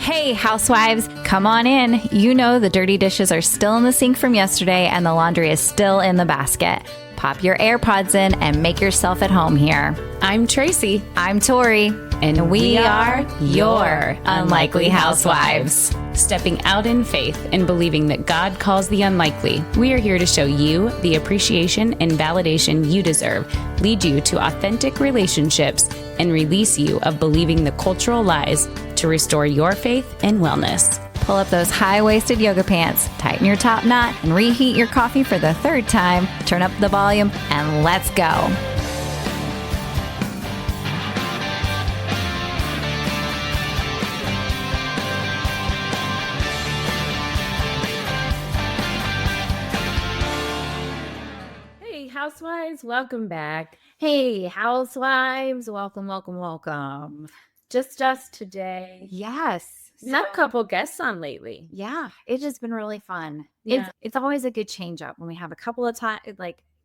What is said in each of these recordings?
Hey, housewives, come on in. You know the dirty dishes are still in the sink from yesterday and the laundry is still in the basket. Pop your AirPods in and make yourself at home here. I'm Tracy. I'm Tori. And we are your unlikely housewives. Stepping out in faith and believing that God calls the unlikely, we are here to show you the appreciation and validation you deserve, lead you to authentic relationships, and release you of believing the cultural lies to restore your faith and wellness. Pull up those high-waisted yoga pants, tighten your top knot, and reheat your coffee for the third time. Turn up the volume, and let's go. Hey, housewives, welcome back. Hey, housewives, welcome. Just us today. Yes. Not a couple guests on lately. Yeah, it has been really fun. Yeah. It's always a good change up when we have a couple of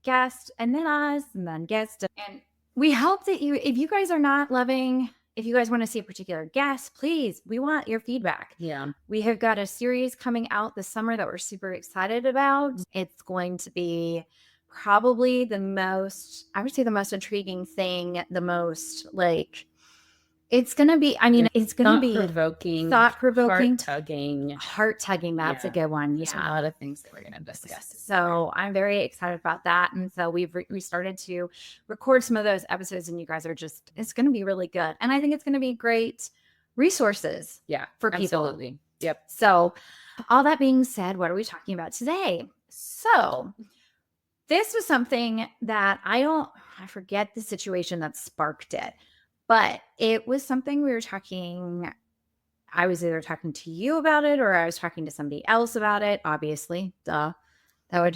guests and then us and then guests. And we hope that if you guys are not loving, if you guys want to see a particular guest, please, we want your feedback. Yeah. We have got a series coming out this summer that we're super excited about. It's going to be probably the most intriguing thing, it's going to be, it's going to be thought-provoking, heart-tugging. That's a good one. There's a lot of things that we're going to discuss. So I'm very excited about that. And so we started to record some of those episodes and you guys are it's going to be really good. And I think it's going to be great resources for people. Absolutely. Yep. So all that being said, what are we talking about today? So this was something that I forget the situation that sparked it. But it was something I was either talking to you about it or I was talking to somebody else about it, obviously, or I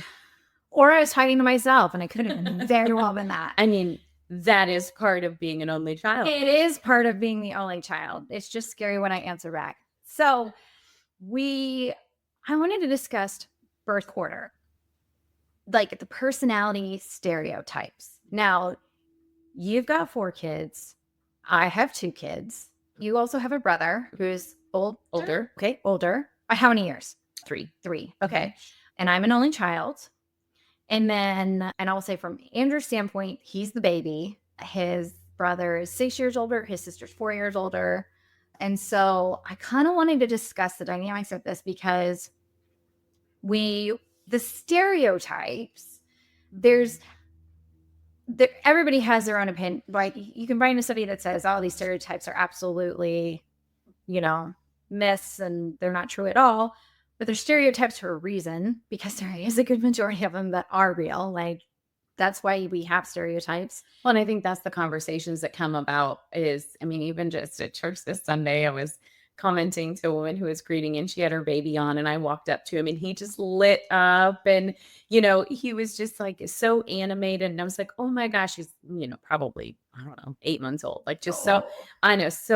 was talking to myself and I could have been very well been that. That is part of being an only child. It is part of being the only child. It's just scary when I answer back. So I wanted to discuss birth order, like the personality stereotypes. Now, you've got 4 kids. I have 2 kids. You also have a brother who's older. Okay, older. How many years? 3. 3. Okay. And I'm an only child. And I'll say from Andrew's standpoint, he's the baby. His brother is 6 years older. His sister's 4 years older. And so I kind of wanted to discuss the dynamics of this because the stereotypes, everybody has their own opinion. Like you can find a study that says, these stereotypes are absolutely, myths and they're not true at all. But they're stereotypes for a reason because there is a good majority of them that are real. Like that's why we have stereotypes. Well, and I think that's the conversations that come about even just at church this Sunday, I was commenting to a woman who was greeting and she had her baby on and I walked up to him and he just lit up and, he was just like so animated and I was like, oh my gosh, he's, probably, 8 months old. Like just so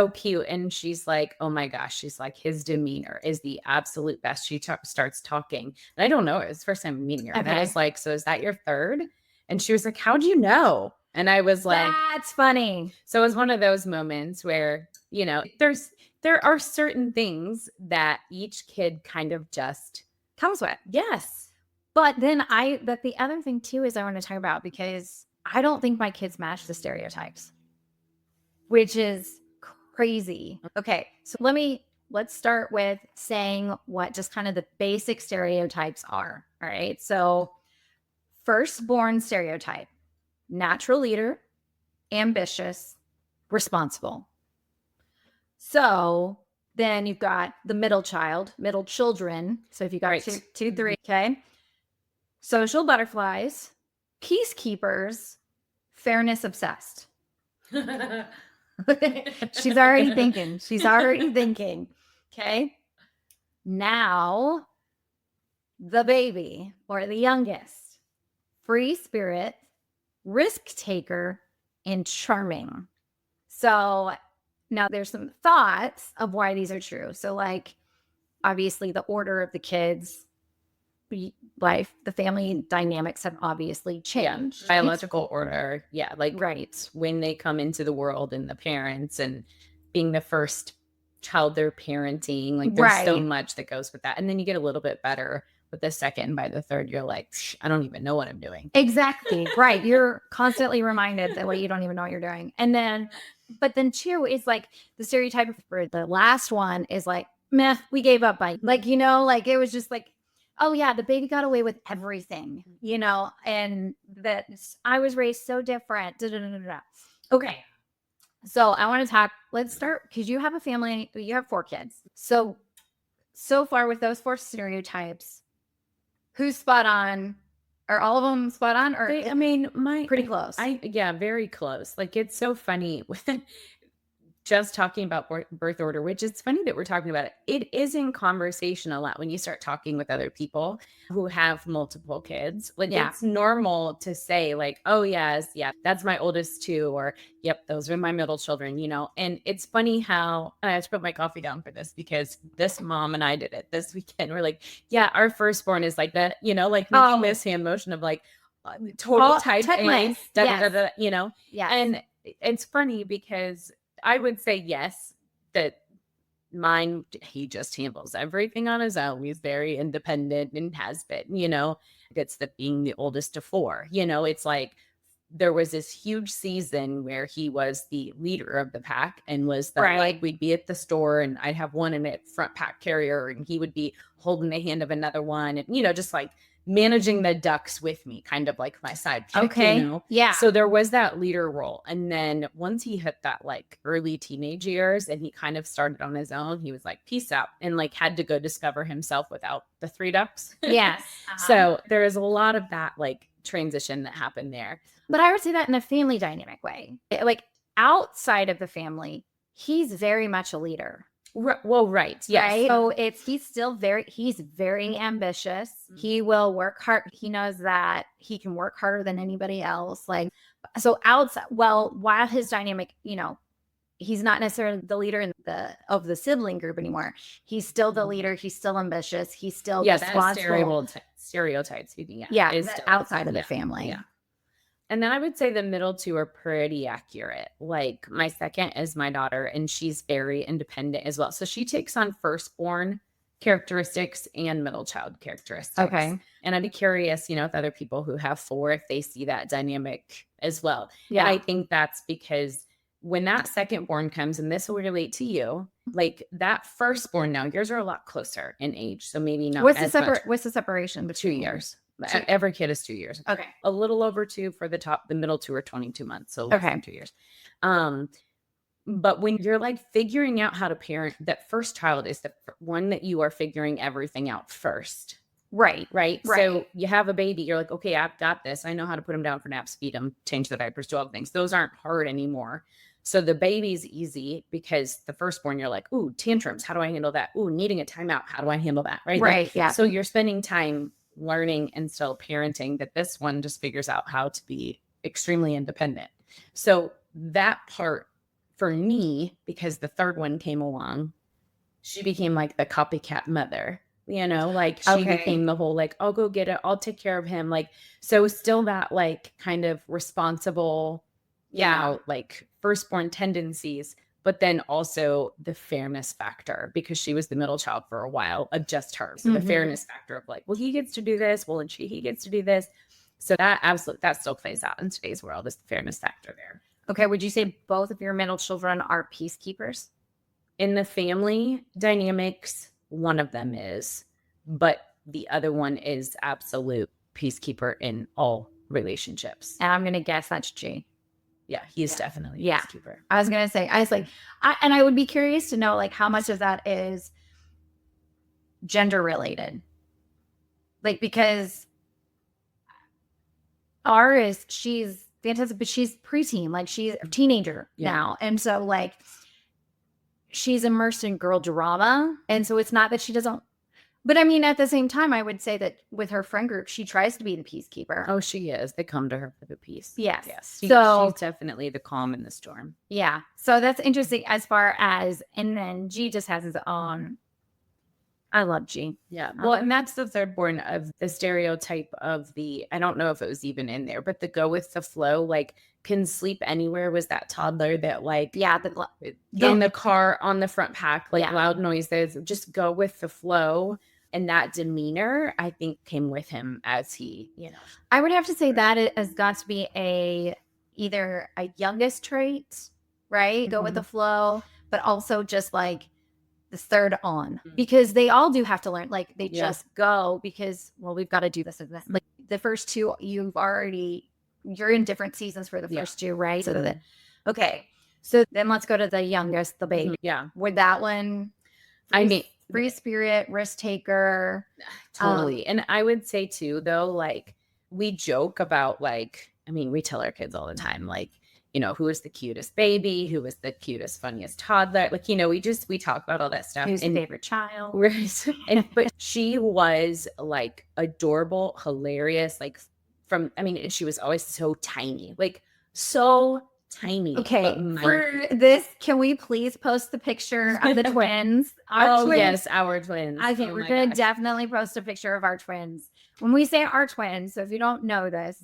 cute. And she's like, oh my gosh, she's like, his demeanor is the absolute best. She starts talking and I don't know. It was the first time meeting her. And I was like, so is that your third? And she was like, how'd you know? And I was like, that's funny. So it was one of those moments where, there are certain things that each kid kind of just comes with. Yes. But the other thing too is I want to talk about because I don't think my kids match the stereotypes, which is crazy. Okay. So let's start with saying what just kind of the basic stereotypes are. All right. So firstborn stereotype, natural leader, ambitious, responsible. So then you've got the middle children. So if you got 2, 3, okay. Social butterflies, peacekeepers, fairness obsessed. She's already thinking. Okay. Now, the baby or the youngest, free spirit, risk taker, and charming. So now there's some thoughts of why these are true. So obviously the order of the kids, life, the family dynamics have obviously changed. Yeah, biological order. Yeah, right. When they come into the world and the parents and being the first child they're parenting. Like there's so Right. much that goes with that. And then you get a little bit better with the second. And by the third, you're like, I don't even know what I'm doing. Exactly. Right. You're constantly reminded that you don't even know what you're doing. And then, but then two is like the stereotype for the last one is like, meh, we gave up by like, like it was just like, oh yeah, the baby got away with everything, and that I was raised so different. Da, da, da, da, da. Okay. So I want to talk, let's start because you have a family, you have 4 kids. So far with those 4 stereotypes, who's spot on? Are all of them spot on? Or pretty close. Very close. Like it's so funny with just talking about birth order, which it's funny that we're talking about it. It is in conversation a lot when you start talking with other people who have multiple kids. Like it's normal to say like, oh yes, yeah, that's my oldest 2, or yep, those are my middle children, And it's funny how, and I have to put my coffee down for this because this mom and I did it this weekend. We're like, yeah, our firstborn is like that, like making this hand motion of like total type A, Yes. And it's funny because I would say yes, that mine, he just handles everything on his own. He's very independent and has been, it's being the oldest of 4, it's like there was this huge season where he was the leader of the pack and was like, we'd be at the store and I'd have one in a front pack carrier and he would be holding the hand of another one and, just like managing the ducks with me, kind of like my sidekick. Okay. Yeah. So there was that leader role. And then once he hit that like early teenage years and he kind of started on his own, he was like, peace out, and like had to go discover himself without the 3 ducks. Yes. So there is a lot of that like transition that happened there. But I would say that in a family dynamic way. Like outside of the family, he's very much a leader. Well, right. Yes. Right? So he's very ambitious. Mm-hmm. He will work hard. He knows that he can work harder than anybody else. Like, so outside, while his dynamic, he's not necessarily the leader of the sibling group anymore. He's still the leader. He's still ambitious. He's still responsible. Stereotypes. Outside of the family. Yeah. And then I would say the middle 2 are pretty accurate. Like my second is my daughter, and she's very independent as well. So she takes on firstborn characteristics and middle child characteristics. Okay. And I'd be curious, with other people who have 4, if they see that dynamic as well. Yeah. And I think that's because when that secondborn comes, and this will relate to you, like that firstborn now, yours are a lot closer in age. So maybe not What's the separation between 2 years? Every kid is 2 years. Okay. A little over 2 for the top. The middle 2 are 22 months. So less than 2 years. But when you're like figuring out how to parent, that first child is the one that you are figuring everything out first. Right. So you have a baby. You're like, okay, I've got this. I know how to put him down for naps, feed him, change the diapers, do all the things. Those aren't hard anymore. So the baby's easy because the firstborn, you're like, ooh, tantrums. How do I handle that? Ooh, needing a timeout. How do I handle that? Right. Right. Yeah. So you're spending time learning and still parenting, that this one just figures out how to be extremely independent. So that part for me, because the third one came along, she became like the copycat mother, like she became the whole, like, I'll go get it. I'll take care of him. Like, so still that like kind of responsible, like firstborn tendencies, but then also the fairness factor, because she was the middle child for a while of just her. So the fairness factor of like, well, he gets to do this. Well, and he gets to do this. So that still plays out in today's world, is the fairness factor there. Okay. Would you say both of your middle children are peacekeepers? In the family dynamics, one of them is, but the other one is absolute peacekeeper in all relationships. And I'm going to guess that's G. Yeah, he's definitely a peacekeeper. I was going to say, I would be curious to know like how much of that is gender related. Like, because she's fantastic, but she's preteen, like she's a teenager now. And so like she's immersed in girl drama. And so it's not that she doesn't, but I mean, at the same time, I would say that with her friend group, she tries to be the peacekeeper. Oh, she is. They come to her for the peace. Yes. She's definitely the calm in the storm. Yeah. So that's interesting as far as, and then G just has his own I love G. Yeah. Well, and that's the third born of the stereotype of I don't know if it was even in there, but the go with the flow, like can sleep anywhere was that toddler that like, Yeah. in the car on the front pack, like Yeah. loud noises, just go with the flow. And that demeanor, I think, came with him as he, I would have to say that it has got to be either a youngest trait, right? Go with the flow, but also just like the third on, because they all do have to learn. Like they just go because, well, we've got to do this and this. Like the first two, you're in different seasons for the first two, right? So that, okay. So then let's go to the youngest, the baby. Yeah. With that one, free spirit, risk taker. Totally. And I would say too, though, like we joke about we tell our kids all the time, like, who is the cutest baby? Who is the cutest, funniest toddler? Like, we talk about all that stuff. Who's the favorite child? But she was like adorable, hilarious. Like she was always so tiny, like so tiny. Okay, for this, can we please post the picture of the twins? Yes, our twins. Okay, we're going to definitely post a picture of our twins. When we say our twins, so if you don't know this,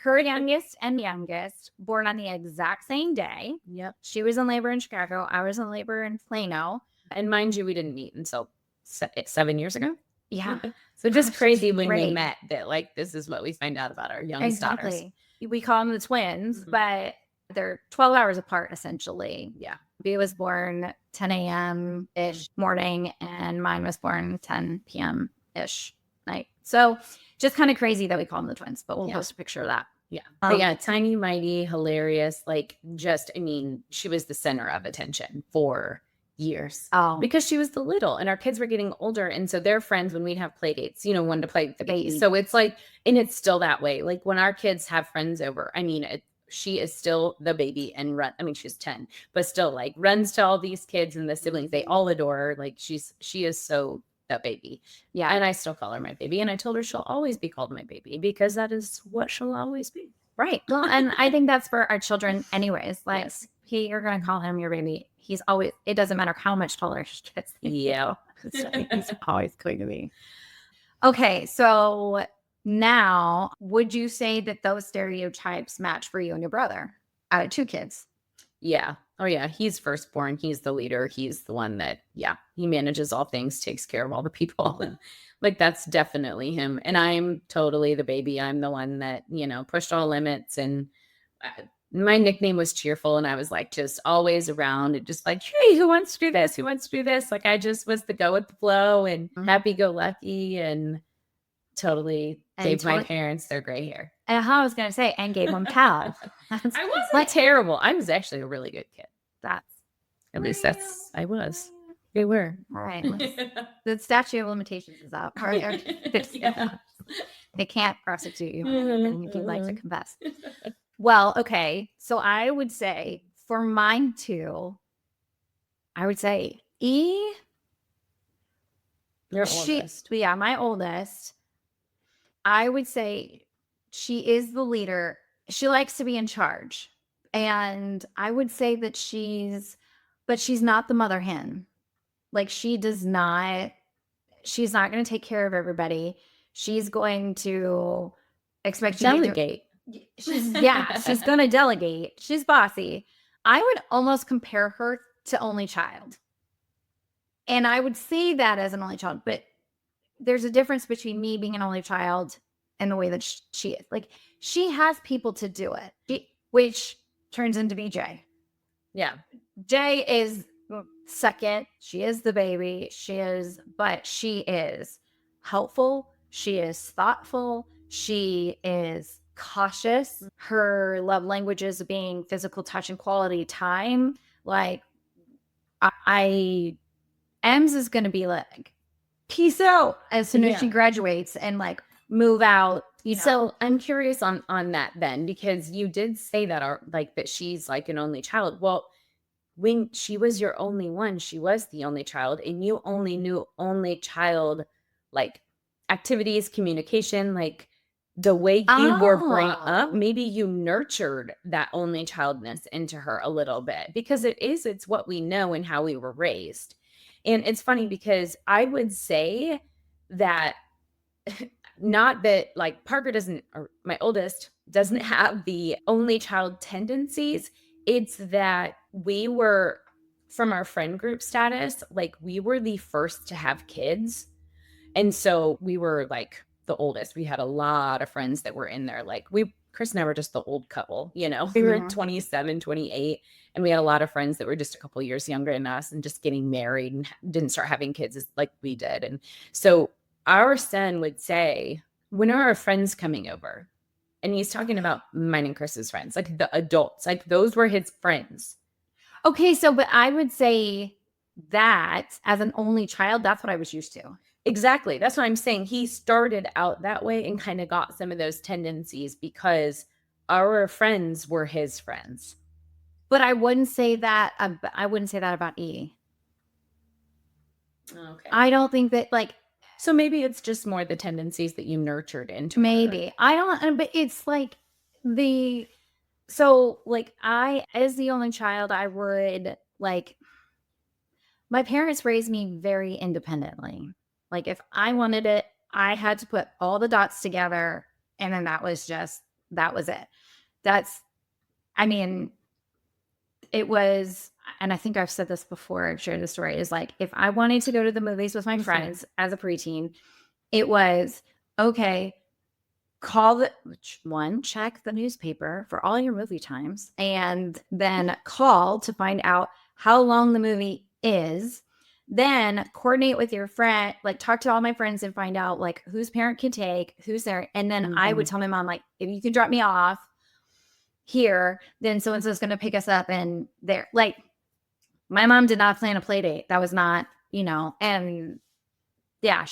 her youngest and youngest born on the exact same day. Yep. She was in labor in Chicago. I was in labor in Plano. And mind you, we didn't meet until 7 years ago. Yeah. So just crazy when we met that, like, this is what we find out about our youngest daughters. We call them the twins, but they're 12 hours apart, essentially. Yeah. B was born 10 a.m.-ish morning, and mine was born 10 p.m.-ish night. So just kind of crazy that we call them the twins, but we'll post a picture of that. Yeah. But yeah, tiny, mighty, hilarious. Like, she was the center of attention for years. Oh. Because she was the little, and our kids were getting older. And so their friends, when we'd have play dates, wanted to play with the baby. So it's like, and it's still that way. Like when our kids have friends over, she is still the baby and she's 10, but still like runs to all these kids and the siblings. They all adore her. Like she is so the baby. Yeah. And I still call her my baby. And I told her she'll always be called my baby because that is what she'll always be. Right. Well, and I think that's for our children anyways. Like you're going to call him your baby. He's always, it doesn't matter how much taller she gets. Yeah. He's always going to be. Okay. So now, would you say that those stereotypes match for you and your brother out of two kids? Yeah. Oh, yeah. He's firstborn. He's the leader. He's the one that, he manages all things, takes care of all the people. And like, that's definitely him. And I'm totally the baby. I'm the one that, pushed all limits. And my nickname was Cheerful. And I was like, just always around and just like, hey, who wants to do this? Who wants to do this? Like, I just was the go with the flow and happy-go-lucky and totally gave my parents their gray hair. And I was going to say, and gave them pals. I wasn't terrible. I was actually a really good kid. At least I was. They were. All right. The statute of limitations is up. They can't prosecute you if you'd like to confess. Well, okay. So I would say for mine too, I would say E. Your oldest. Yeah, my oldest. I would say she is the leader. She likes to be in charge. And I would say that she's not the mother hen. Like she's not going to take care of everybody. She's going to expect you to delegate. She's going to delegate. She's bossy. I would almost compare her to only child. And I would see that as an only child, but there's a difference between me being an only child and the way that she is. Like she has people to do it, which turns into BJ. Yeah. Jay is second. She is the baby. But she is helpful. She is thoughtful. She is cautious. Her love languages being physical touch and quality time. Like Ems is going to be like, peace out as soon as she graduates and like move out. So I'm curious on that then, because you did say that that she's like an only child. Well, when she was your only one, she was the only child, and you only knew only child like activities, communication, like the way you were brought up. Maybe you nurtured that only childness into her a little bit because it's what we know and how we were raised. And it's funny because I would say that not that like Parker doesn't, or my oldest doesn't have the only child tendencies. It's that we were, from our friend group status, like we were the first to have kids. And so we were like the oldest. We had a lot of friends that were in there. Like Chris and I were just the old couple, you know, we were 27, 28. And we had a lot of friends that were just a couple years younger than us and just getting married and didn't start having kids like we did. And so our son would say, when are our friends coming over? And he's talking about mine and Chris's friends, like the adults, like those were his friends. Okay, so but I would say that as an only child, that's what I was used to. Exactly. That's what I'm saying. He started out that way and kind of got some of those tendencies because our friends were his friends. But I wouldn't say that. I wouldn't say that about E. Okay. I don't think that like. So maybe it's just more the tendencies that you nurtured into. Maybe. I don't. But it's like So like I, as the only child, I would like. My parents raised me very independently. Like if I wanted it, I had to put all the dots together, and then that was it. I mean, it was, and I think I've said this before, I've shared the story, is like, if I wanted to go to the movies with my friends as a preteen, it was, okay, check the newspaper for all your movie times, and then call to find out how long the movie is. Then coordinate with your friend, like talk to all my friends and find out like whose parent can take, who's there. And then I would tell my mom, like, if you can drop me off here, then so-and-so's going to pick us up and there. Like my mom did not plan a play date. That was not, and yeah,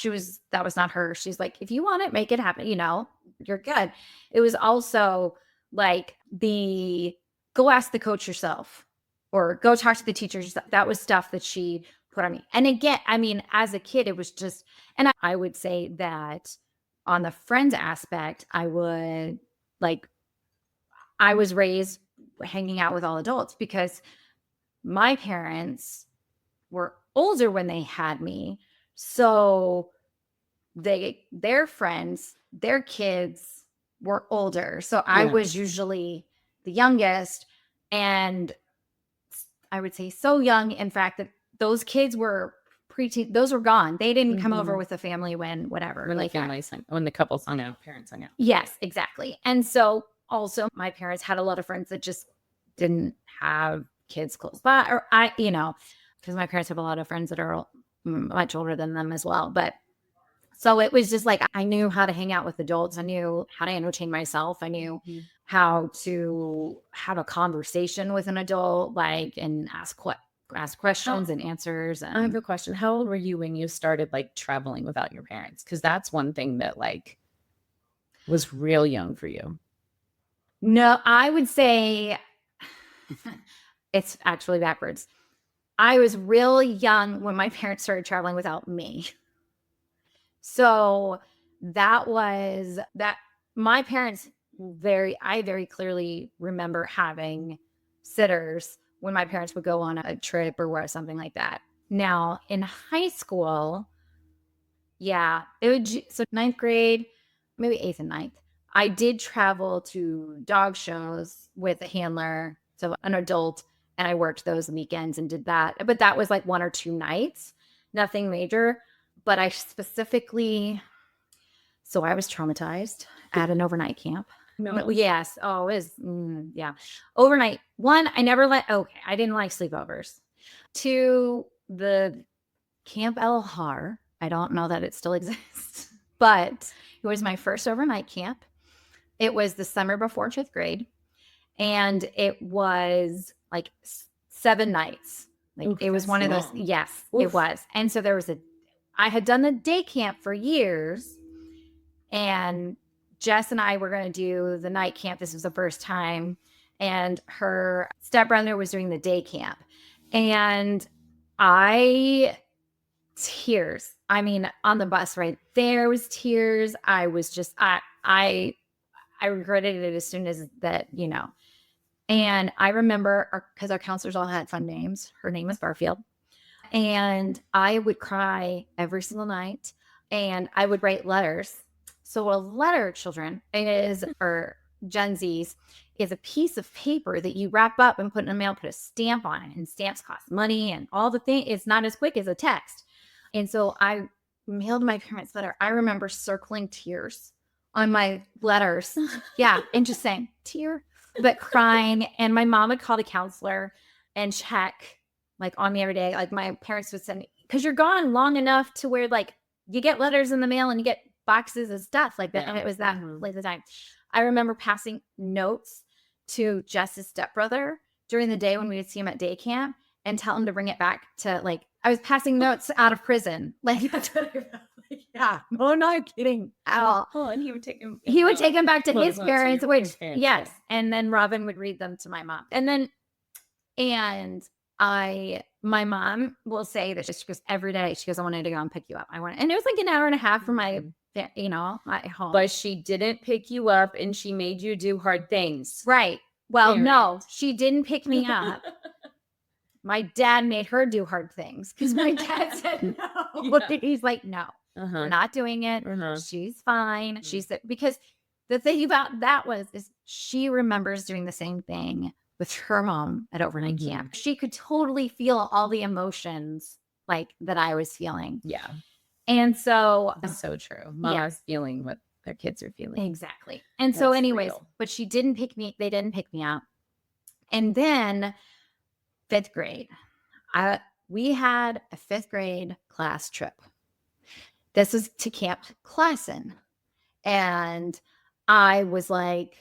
that was not her. She's like, if you want it, make it happen. You're good. It was also like go ask the coach yourself or go talk to the teachers. That was stuff that she put on me. And again, I mean, as a kid, it was just, and I would say that on the friends aspect, I was raised hanging out with all adults because my parents were older when they had me. So their friends, their kids were older. So I was usually the youngest, and I would say so young, in fact, that those kids were preteen. Those were gone. They didn't come over with the family when the couples hung out, parents hung out. Yes, exactly. And so also my parents had a lot of friends that just didn't have kids close by, or because my parents have a lot of friends that are much older than them as well. But so it was just like, I knew how to hang out with adults. I knew how to entertain myself. I knew how to have a conversation with an adult, like, and ask questions and answers. And I have a question. How old were you when you started like traveling without your parents? Because that's one thing that like was real young for you. No, I would say it's actually backwards. I was really young when my parents started traveling without me. So that was that. My parents I very clearly remember having sitters when my parents would go on a trip or something like that. Now in high school, yeah, so 9th grade, maybe 8th and 9th, I did travel to dog shows with a handler, so an adult, and I worked those weekends and did that. But that was like 1 or 2 nights, nothing major. But I specifically, so I was traumatized at an overnight camp. No. Yes. Oh, it was, yeah. Overnight. One, I didn't like sleepovers. 2, the Camp El Har. I don't know that it still exists, but it was my first overnight camp. It was the summer before 5th grade, and it was like 7 nights. Like it was one of those. Yes, it was. And so I had done the day camp for years, and Jess and I were going to do the night camp. This was the first time, and her stepbrother was doing the day camp, and tears. I mean, on the bus right there was tears. I was just, I regretted it as soon as that, And I remember because our counselors all had fun names. Her name was Barfield. And I would cry every single night, and I would write letters. So a letter, children, is, or Gen Z's, is a piece of paper that you wrap up and put in the mail, put a stamp on it, and stamps cost money and all the things. It's not as quick as a text. And so I mailed my parents' letter. I remember circling tears on my letters. Yeah. And just saying tear, but crying. And my mom would call the counselor and check like on me every day. Like my parents would send me, because you're gone long enough to where like you get letters in the mail and you get boxes of stuff like that. Yeah. And it was that late the time. I remember passing notes to Jess's stepbrother during the day when we would see him at day camp and tell him to bring it back to like, I was passing notes out of prison. Like, yeah, no, not kidding at all. Oh, and he would take him. He would take him back to Well, his well, parents, to which, his parents, yes. yeah. And then Robin would read them to my mom. My mom will say that she goes every day. She goes, I wanted to go and pick you up. And it was like an hour and a half from my home. But she didn't pick you up and she made you do hard things. Right. Well, Parent. no, she didn't pick me up. My dad made her do hard things because my dad said no. Yeah. He's like, no, we're not doing it. She's fine. She said, because the thing about that is she remembers doing the same thing with her mom at overnight camp. She could totally feel all the emotions like that I was feeling. Yeah. And so that's so true. Mama's feeling what their kids are feeling. Exactly. And so anyways, but they didn't pick me up. And then 5th grade, we had a 5th grade class trip. This was to Camp Classen. And I was like,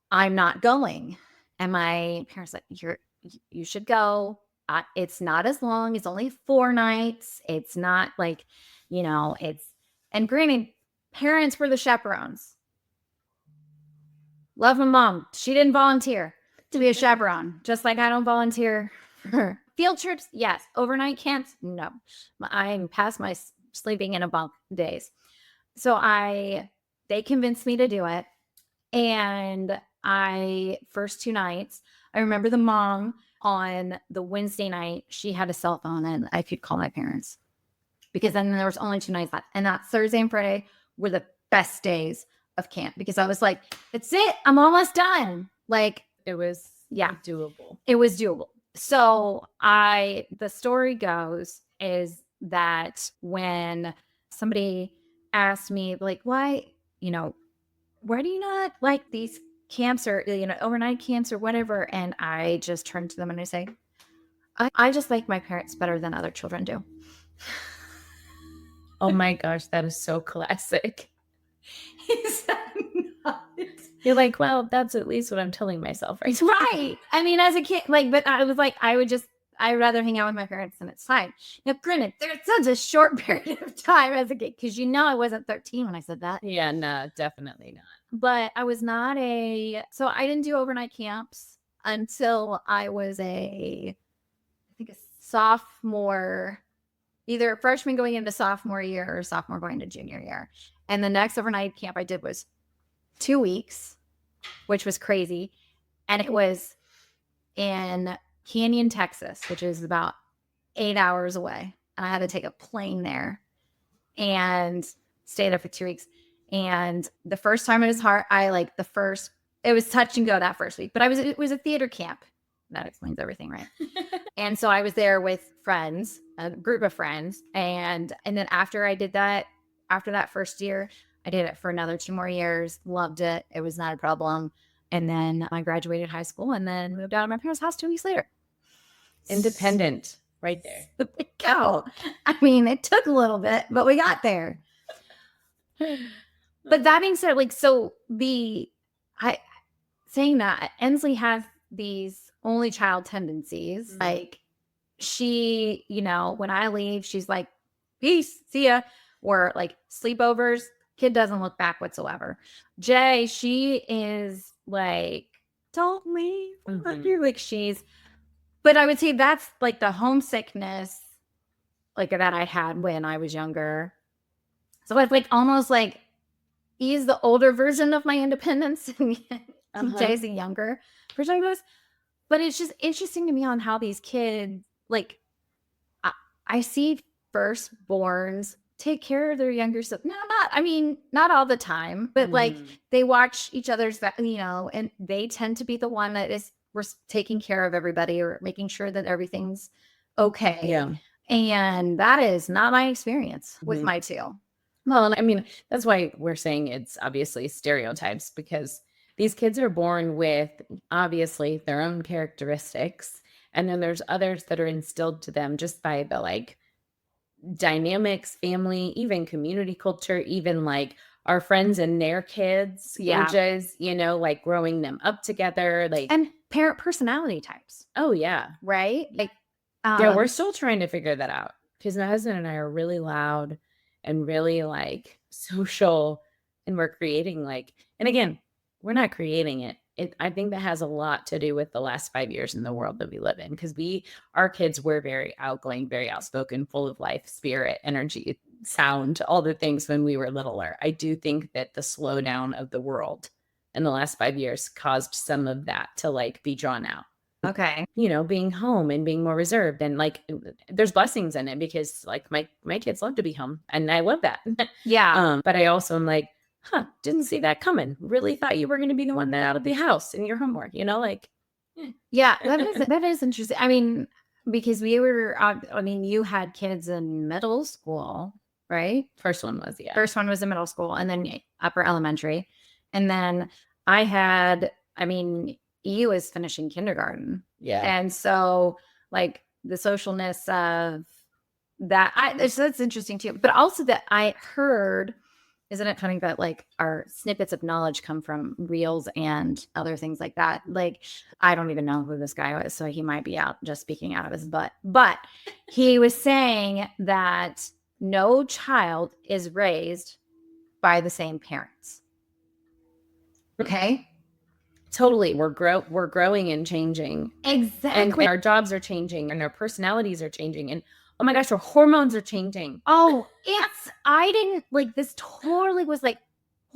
I'm not going. And my parents like, you should go. It's not as long. It's only 4 nights. It's not like, and granted, parents were the chaperones. Love my mom. She didn't volunteer to be a chaperone, just like I don't volunteer for field trips. Yes. Overnight camps. No, I'm past my sleeping in a bunk days. So they convinced me to do it. And first 2 nights, I remember the mom on the Wednesday night, she had a cell phone and I could call my parents because then there was only 2 nights left. And that Thursday and Friday were the best days of camp because I was like, that's it. I'm almost done. Like it was doable. It was doable. So the story goes is that when somebody asked me like, why do you not like these camps or, overnight camps or whatever? And I just turn to them and I say, I just like my parents better than other children do. Oh my gosh, that is so classic. Is that not? You're like, well, that's at least what I'm telling myself, right? Right. I mean, as a kid, but I was like, I'd rather hang out with my parents and it's fine. Now, granted, there's such a short period of time as a kid because I wasn't 13 when I said that. Yeah, no, definitely not. But I was not so I didn't do overnight camps until I was I think a sophomore, either a freshman going into sophomore year or sophomore going into junior year. And the next overnight camp I did was 2 weeks, which was crazy. And it was in Canyon, Texas, which is about 8 hours away. And I had to take a plane there and stay there for 2 weeks. And the first time it was hard. It was touch and go that first week, but it was a theater camp. That explains everything, right? And so I was there with friends, a group of friends. And then after I did that, after that first year, I did it for another 2 more years. Loved it. It was not a problem. And then I graduated high school and then moved out of my parents' house 2 weeks later. Independent right there. There we go. I mean, it took a little bit, but we got there. But that being said, saying that Ensley has these only child tendencies. Mm-hmm. Like she, when I leave, she's like, peace, see ya. Or like sleepovers, kid doesn't look back whatsoever. Jay, she is like, don't leave. Mm-hmm. But I would say that's like the homesickness like that I had when I was younger. So it's like almost like he's the older version of my independence and Jay's the younger version of this. But it's just interesting to me on how these kids, like, I I see firstborns take care of their younger siblings. Not all the time, but like they watch each other's, and they tend to be the one that we're taking care of everybody or making sure that everything's okay. Yeah. And that is not my experience with my two. Well, and I mean, that's why we're saying it's obviously stereotypes, because these kids are born with obviously their own characteristics. And then there's others that are instilled to them just by the like dynamics, family, even community culture, even like our friends and their kids, ages, like growing them up together, like, and parent personality types. Oh yeah. Right. Like, yeah, we're still trying to figure that out, because my husband and I are really loud and really like social, and we're creating like, and again, we're not creating it. I think that has a lot to do with the last 5 years in the world that we live in, because our kids were very outgoing, very outspoken, full of life, spirit, energy, sound, all the things when we were littler. I do think that the slowdown of the world in the last 5 years caused some of that to like be drawn out. Okay. Being home and being more reserved, and like there's blessings in it, because like my kids love to be home, and I love that. Yeah. But I also am like, didn't see that coming. Really thought you were going to be the one that out of the house and your homework, like. Yeah, that is interesting. I mean, because you had kids in middle school, right? First one was, yeah. First one was in middle school, and then upper elementary. And then E was finishing kindergarten. Yeah. And so like the socialness of that, that's interesting too. But also that I heard, isn't it funny that like our snippets of knowledge come from reels and other things like that? Like, I don't even know who this guy was, so he might be out just speaking out of his butt. But he was saying that no child is raised by the same parents. Okay. Totally. We're growing and changing. Exactly. And our jobs are changing, and our personalities are changing, and oh my gosh, our hormones are changing. Oh, I didn't like this totally was like,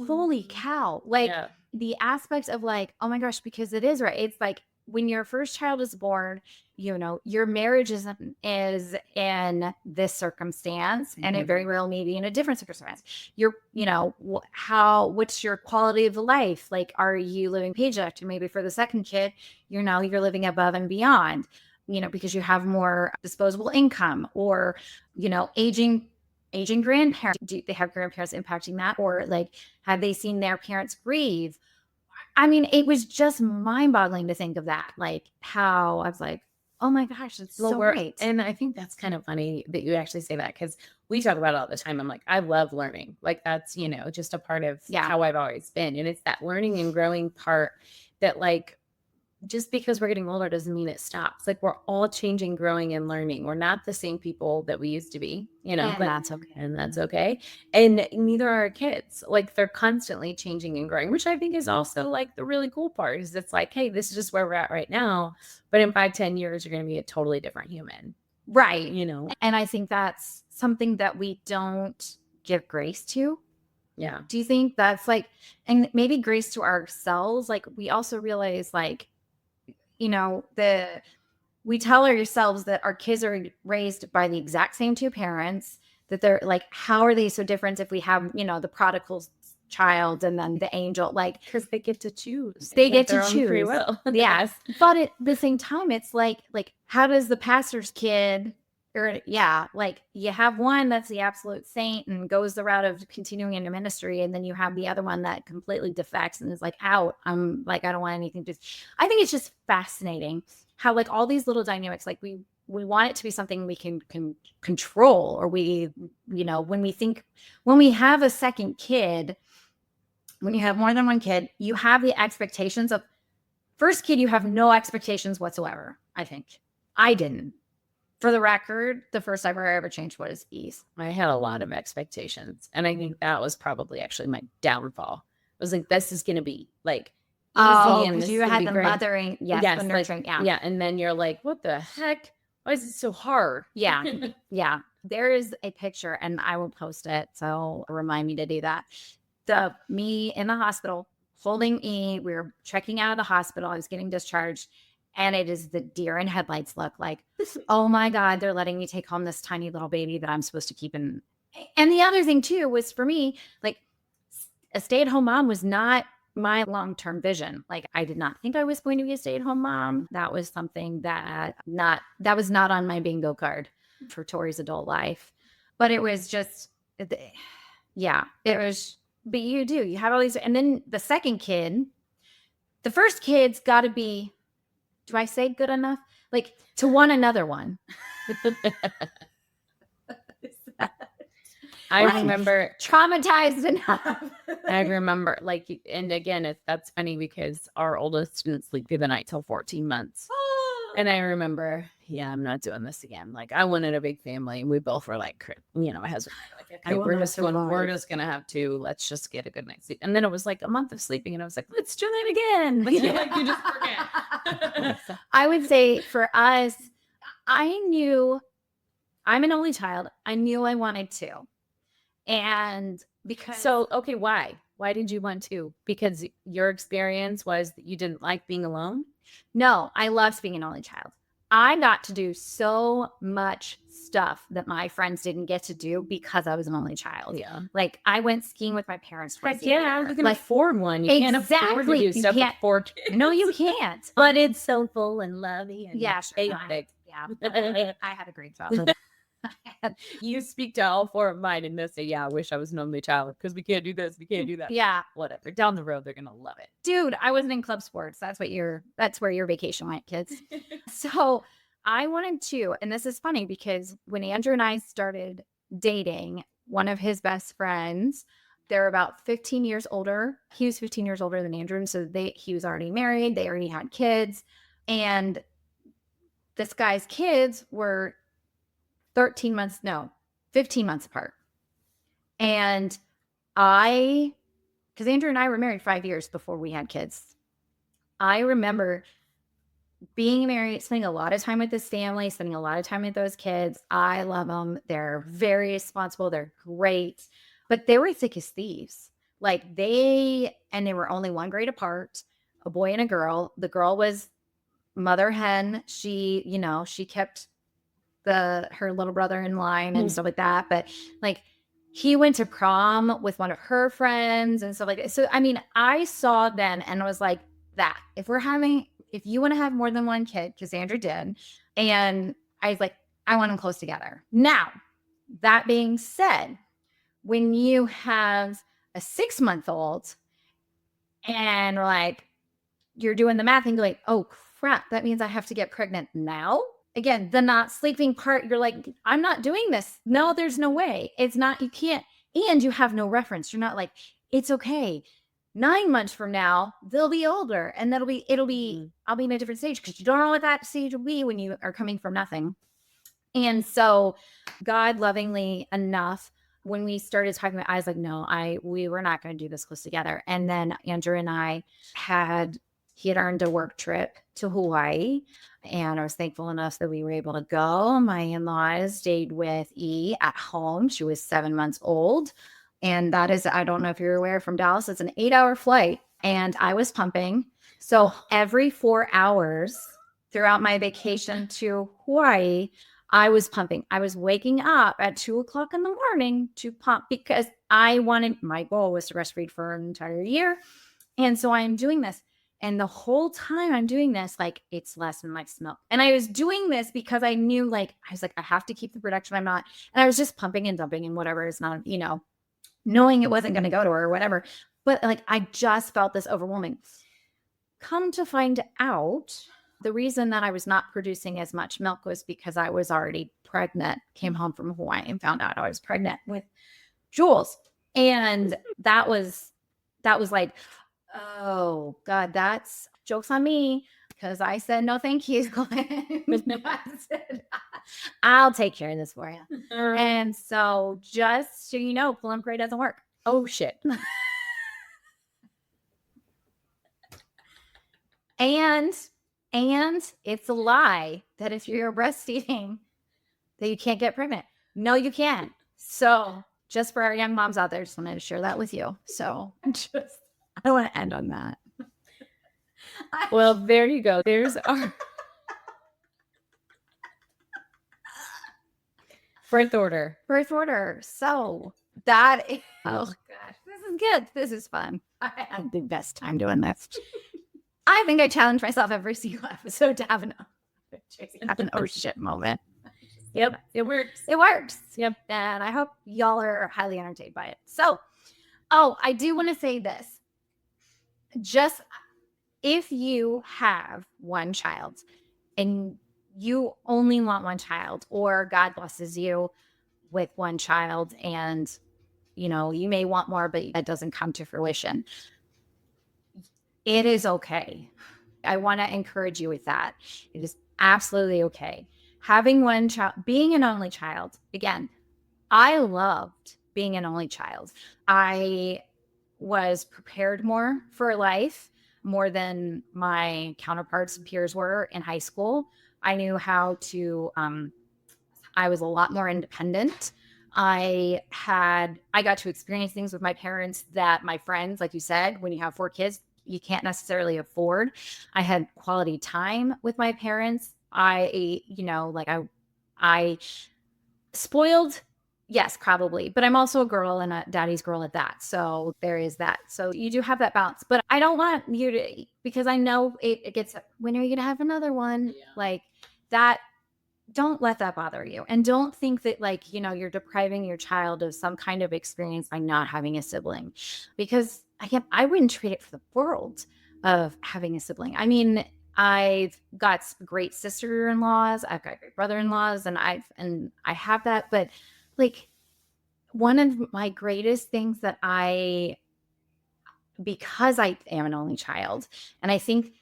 holy cow. Like the aspects of like, oh my gosh, because it is right. It's like when your first child is born, your marriage is in this circumstance, and it very well may be in a different circumstance. What's your quality of life? Like, are you living paycheck? And maybe for the second kid, you're living above and beyond, because you have more disposable income, or, aging grandparents. Do they have grandparents impacting that? Or like, have they seen their parents grieve? I mean, it was just mind-boggling to think of that. Like how I was like, oh my gosh, it's so great. And I think that's kind of funny that you actually say that, because we talk about it all the time. I'm like, I love learning. Like that's, just a part of how I've always been. And it's that learning and growing part that like, just because we're getting older doesn't mean it stops. Like we're all changing, growing, and learning. We're not the same people that we used to be, and that's okay. And that's okay. And neither are our kids. Like they're constantly changing and growing, which I think is also like the really cool part. Is it's like, hey, this is just where we're at right now. But in 5-10 years, you're going to be a totally different human. Right. And I think that's something that we don't give grace to. Yeah. Do you think that's like, and maybe grace to ourselves? Like we also realize like, we tell ourselves that our kids are raised by the exact same two parents, that they're like, how are they so different if we have, the prodigal child and then the angel, like, because they get to choose. They get to choose. Free will. Yes. But at the same time, it's like, how does the pastor's kid, like you have one that's the absolute saint and goes the route of continuing into ministry, and then you have the other one that completely defects and is like out. I'm like, I don't want anything to. I think it's just fascinating how like all these little dynamics, like we want it to be something we can control, or we, when we have a second kid, when you have more than one kid, you have the expectations of first kid. You have no expectations whatsoever. I think I didn't. For the record, the first I ever changed was E's. I had a lot of expectations. And I think that was probably actually my downfall. I was like, this is going to be like easy. And you had the mothering. Yes, the nurturing. Like, yeah. And then you're like, what the heck? Why is it so hard? Yeah. Yeah. There is a picture, and I will post it. So remind me to do that. Me in the hospital holding E. We were checking out of the hospital. I was getting discharged. And it is the deer in headlights look like, oh my God, they're letting me take home this tiny little baby that I'm supposed to keep in. And the other thing too was for me, like a stay-at-home mom was not my long-term vision. Like I did not think I was going to be a stay-at-home mom. That was something that was not on my bingo card for Tori's adult life. But it was just, yeah, it was, but you have all these, and then the second kid, the first kid's got to be, do I say good enough? Like to one another one. I remember traumatized enough. I remember like, and again, that's funny because our oldest didn't sleep through the night till 14 months. And I remember, yeah, I'm not doing this again. Like I wanted a big family and we both were like, you know, my husband, like, okay, we're just going to have to, let's just get a good night's sleep. And then it was like a month of sleeping and I was like, let's do that again. Like, you just forget. I would say for us, I knew I'm an only child. I knew I wanted to. And because okay, why did you want to? Because your experience was that you didn't like being alone? No, I loved being an only child. I got to do so much stuff that my friends didn't get to do because I was an only child. Yeah. Like I went skiing with my parents. Heck yeah, I was gonna afford one. You can't afford to do stuff with 4 kids. No, you can't. But it's so full and lovey and chaotic. Yeah. I had a great job. You speak to all 4 of mine and they'll say, yeah, I wish I was an only child because we can't do this, we can't do that. Yeah. Whatever. Down the road, they're gonna love it. Dude, I wasn't in club sports. That's where your vacation went, kids. So I wanted to, and this is funny because when Andrew and I started dating, one of his best friends, they're about 15 years older. He was 15 years older than Andrew. And so he was already married. They already had kids. And this guy's kids were 15 months apart. And because Andrew and I were married 5 years before we had kids. I remember being married, spending a lot of time with this family, spending a lot of time with those kids. I love them. They're very responsible. They're great, but they were thick as thieves. Like they were only 1 grade apart, a boy and a girl. The girl was mother hen. She kept her little brother in line and stuff like that. But like he went to prom with one of her friends and stuff like that. So, I mean, I saw then and I was like that if you want to have more than 1 kid, because Andrew did. And I was like, I want them close together. Now, that being said, when you have a 6-month-old and like, you're doing the math and you're like, oh crap, that means I have to get pregnant now. Again, the not sleeping part, you're like, I'm not doing this. No, there's no way. It's not, you can't. And you have no reference. You're not like, it's okay. 9 months from now, they'll be older and I'll be in a different stage because you don't know what that stage will be when you are coming from nothing. And so God lovingly enough, when we started talking about, I was like, no, we were not going to do this close together. And then Andrew and I he had earned a work trip to Hawaii. And I was thankful enough that we were able to go. My in-laws stayed with E at home. She was 7 months old. And that is, I don't know if you're aware, from Dallas, it's an 8-hour flight. And I was pumping. So every 4 hours throughout my vacation to Hawaii, I was pumping. I was waking up at 2:00 in the morning to pump because my goal was to breastfeed for an entire year. And so I'm doing this. And the whole time I'm doing this, like, it's less and less milk. And I was doing this because I knew, like, I have to keep the production. And I was just pumping and dumping and whatever. It's not, knowing it wasn't going to go to her or whatever. But like, I just felt this overwhelming. Come to find out, the reason that I was not producing as much milk was because I was already pregnant, came home from Hawaii and found out I was pregnant with Jules. And that was like, oh God, that's jokes on me because I said, no, thank you. I said, I'll take care of this for you. And so just so you know, Plum Gray doesn't work. Oh shit. And it's a lie that if you're breastfeeding that you can't get pregnant. No, you can't. So just for our young moms out there, just wanted to share that with you. So I want to end on that. Well, there you go. There's our birth order. Birth order. So that is, oh gosh, this is good. This is fun. I had the best time doing this. I think I challenge myself every single episode to have an oh shit moment. Yep, it works. It works. Yep. And I hope y'all are highly entertained by it. So, I do want to say this. Just if you have one child and you only want one child, or God blesses you with one child and, you may want more, but that doesn't come to fruition, it is okay. I want to encourage you with that. It is absolutely okay. Having one child, being an only child, again, I loved being an only child. I was prepared more for life, more than my counterparts and peers were in high school. I knew how to, I was a lot more independent. I got to experience things with my parents that my friends, like you said, when you have 4 kids, you can't necessarily afford. I had quality time with my parents. I spoiled, yes, probably, but I'm also a girl and a daddy's girl at that. So there is that. So you do have that balance, but I don't want you to, because I know it gets, when are you going to have another one? Yeah. Like that. Don't let that bother you. And don't think that you're depriving your child of some kind of experience by not having a sibling, because I wouldn't trade it for the world of having a sibling. I mean, I've got great sister-in-laws, I've got great brother-in-laws, and I have that. But one of my greatest things that because I am an only child, and I think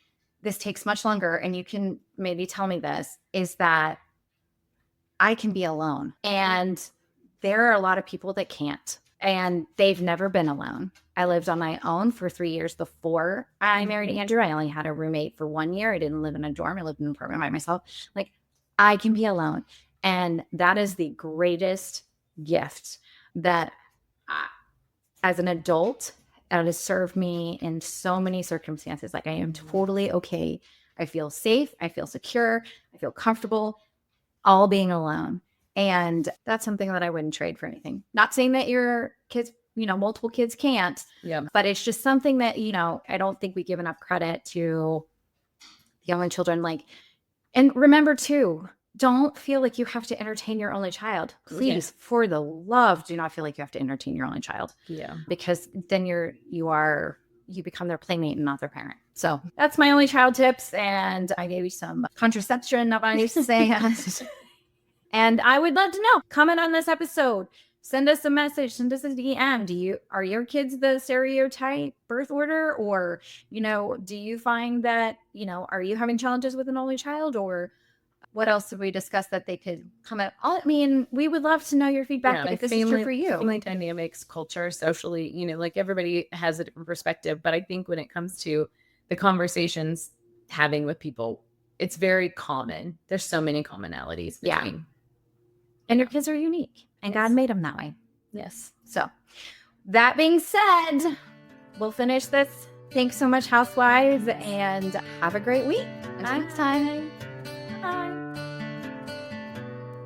this takes much longer, and you can maybe tell me this, is that I can be alone. And there are a lot of people that can't, and they've never been alone. I lived on my own for 3 years before I married Andrew. I only had a roommate for 1 year. I didn't live in a dorm. I lived in an apartment by myself. I can be alone. And that is the greatest gift that as an adult, that has served me in so many circumstances. I am totally okay. I feel safe. I feel secure. I feel comfortable all being alone. And that's something that I wouldn't trade for anything. Not saying that your kids, multiple kids can't, but it's just something that, I don't think we give enough credit to the only children. And remember too, don't feel like you have to entertain your only child. Please, for the love, do not feel like you have to entertain your only child. Yeah. Because then you become their playmate and not their parent. So that's my only child tips. And I gave you some contraception, not what I used to say. And I would love to know, comment on this episode, send us a message, send us a DM. Are your kids the stereotype birth order? Or, do you find that, are you having challenges with an only child? Or what else did we discuss that they could comment? We would love to know your feedback if this is true for you. Family dynamics, culture, socially, everybody has a different perspective. But I think when it comes to the conversations having with people, it's very common. There's so many commonalities between. Yeah. And your kids are unique, and God made them that way. Yes. So that being said, we'll finish this. Thanks so much, housewives, and have a great week. Until next time. Bye.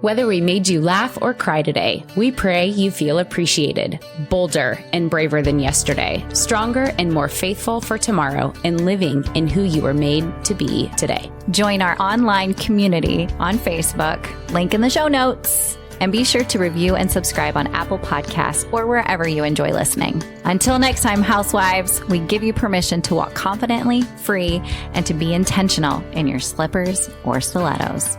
Whether we made you laugh or cry today, we pray you feel appreciated, bolder and braver than yesterday, stronger and more faithful for tomorrow, and living in who you were made to be today. Join our online community on Facebook, link in the show notes, and be sure to review and subscribe on Apple Podcasts or wherever you enjoy listening. Until next time, housewives, we give you permission to walk confidently, free, and to be intentional in your slippers or stilettos.